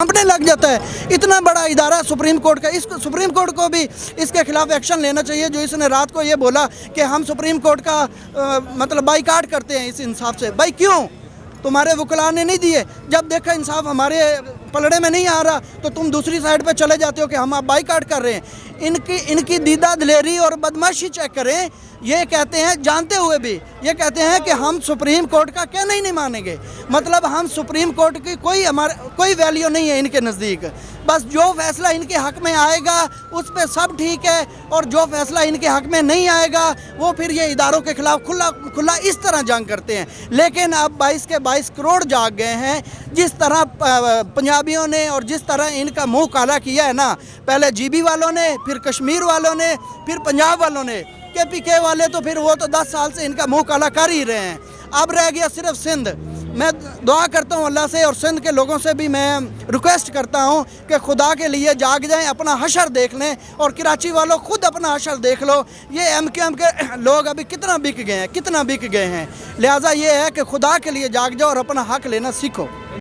کانپنے لگ جاتا ہے۔ اتنا بڑا ادارہ سپریم کورٹ کا، سپریم کورٹ کو بھی اس کے خلاف ایکشن لینا چاہیے جو اس نے رات کو یہ بولا کہ ہم سپریم کورٹ کا مطلب بائیکاٹ کرتے ہیں اس انصاف سے۔ بھائی کیوں؟ تمہارے وکلاء نے نہیں دیے، جب دیکھا انصاف ہمارے پلڑے میں نہیں آ رہا تو تم دوسری سائڈ پہ چلے جاتے ہو کہ ہم اب بائیکاٹ کر رہے ہیں۔ ان کی دیدہ دلیری اور بدمعاشی چیک کریں۔ یہ کہتے ہیں جانتے ہوئے بھی، یہ کہتے ہیں کہ ہم سپریم کورٹ کا کہنا ہی نہیں مانیں گے۔ مطلب ہم سپریم کورٹ کی کوئی ویلیو نہیں ہے ان کے نزدیک۔ بس جو فیصلہ ان کے حق میں آئے گا اس پہ سب ٹھیک ہے، اور جو فیصلہ ان کے حق میں نہیں آئے گا وہ پھر یہ اداروں کے خلاف کھلا اس طرح جنگ کرتے ہیں۔ لیکن اب 22 کے 22 کروڑ جاگ گئے ہیں۔ جس طرح پنجابیوں نے اور جس طرح ان کا منہ کالا کیا ہے نا، پہلے جی بی والوں نے، پھر کشمیر والوں نے، پھر پنجاب والوں نے، کے پی کے والے تو پھر وہ تو 10 سال سے ان کا منہ کالا کر ہی رہے ہیں۔ اب رہ گیا صرف سندھ۔ میں دعا کرتا ہوں اللہ سے، اور سندھ کے لوگوں سے بھی میں ریکویسٹ کرتا ہوں کہ خدا کے لیے جاگ جائیں، اپنا حشر دیکھ لیں، اور کراچی والوں خود اپنا حشر دیکھ لو۔ یہ ایم کیو ایم کے لوگ ابھی کتنا بک گئے ہیں، لہٰذا یہ ہے کہ خدا کے لیے جاگ جاؤ اور اپنا حق لینا سیکھو۔